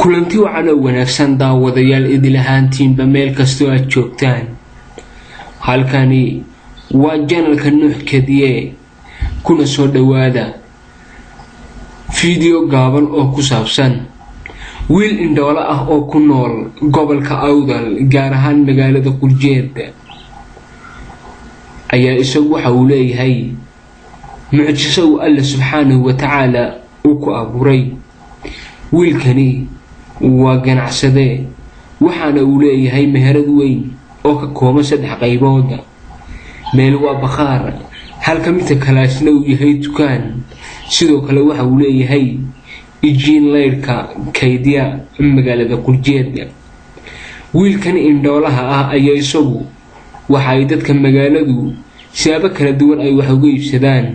kulanti wacan oo wanaagsan daawadayaal idil ahaantiinba meel kastoo aad joogtaan. halkani waa channelka Nuux Kadiye, kuna soo dhawaada video gaaban oo ku saabsan wiil indhoolo ah oo ku nool gobolka Awdal, gaar ahaan magaalada Qurjeed, ayaa isagu waxa uu leeyahay mucjiso uu Alle subxaanahu wa ta'aala uu ku abuuray. wiilkani waa ganacsade, waxaana uu leeyahay meherad weyn oo ka kooban 3 qaybood. meel waa bakhaar, halka midka kalaasna uu yahay dukaan. sidoo kale waxa uu leeyahay ijiin leyrka kaydiya magaalada Qurjeed. wiilkani indhoolaha ah ayaa isagu waxa ay dadka magaaladu siyaabo kala duwan ay wax uga iibsadaan.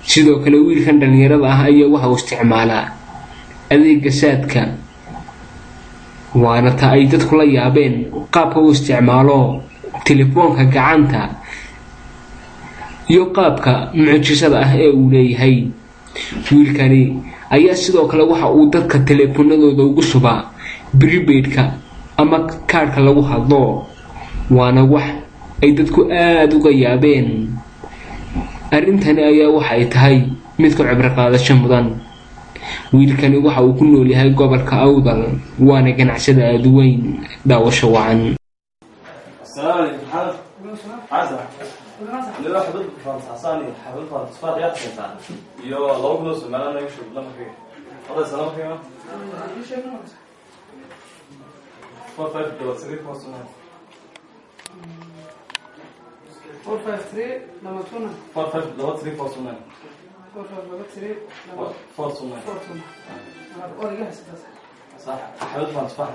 sidoo kale wiilkan dhalinyarada ah ayaa waxa uu isticmaalaa adeegga saadka, waana ta ay dadku la yaabeen qaabka uu isticmaalo telefoonka gacanta iyo qaabka mucjisada ah ee uu leeyahay. wiilkani ayaa sidoo kale waxa uu dadka telefoonadooda ugu shubaa prepaid-ka ama kaarka lagu hadlo, waana wax ay dadku aad uga yaabeen. arrintani ayaa waxay tahay mid ka cibro qaadasho mudan. wiilkani waxa uu ku nool yahay gobolka Awdal, waana ganacsade aad u weyn. daawasho wacan. صح حاولت ما تصبح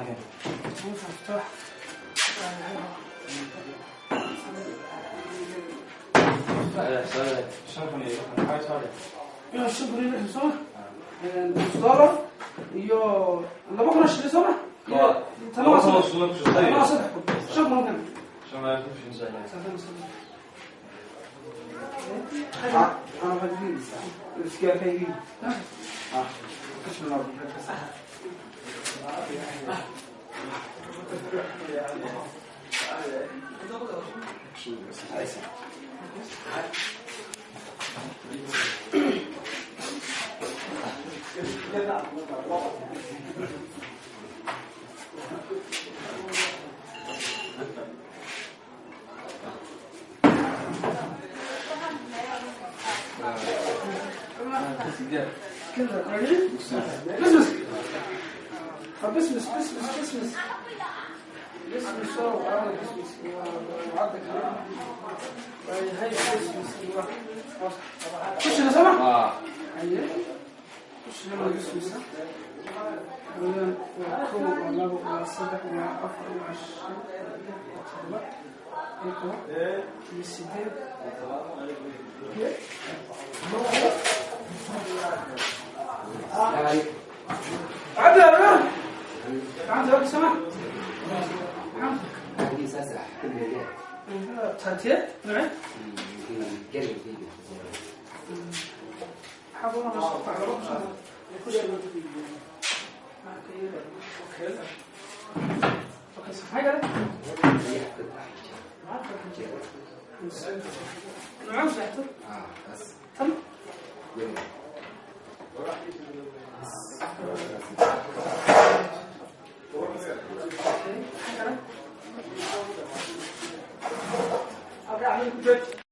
لك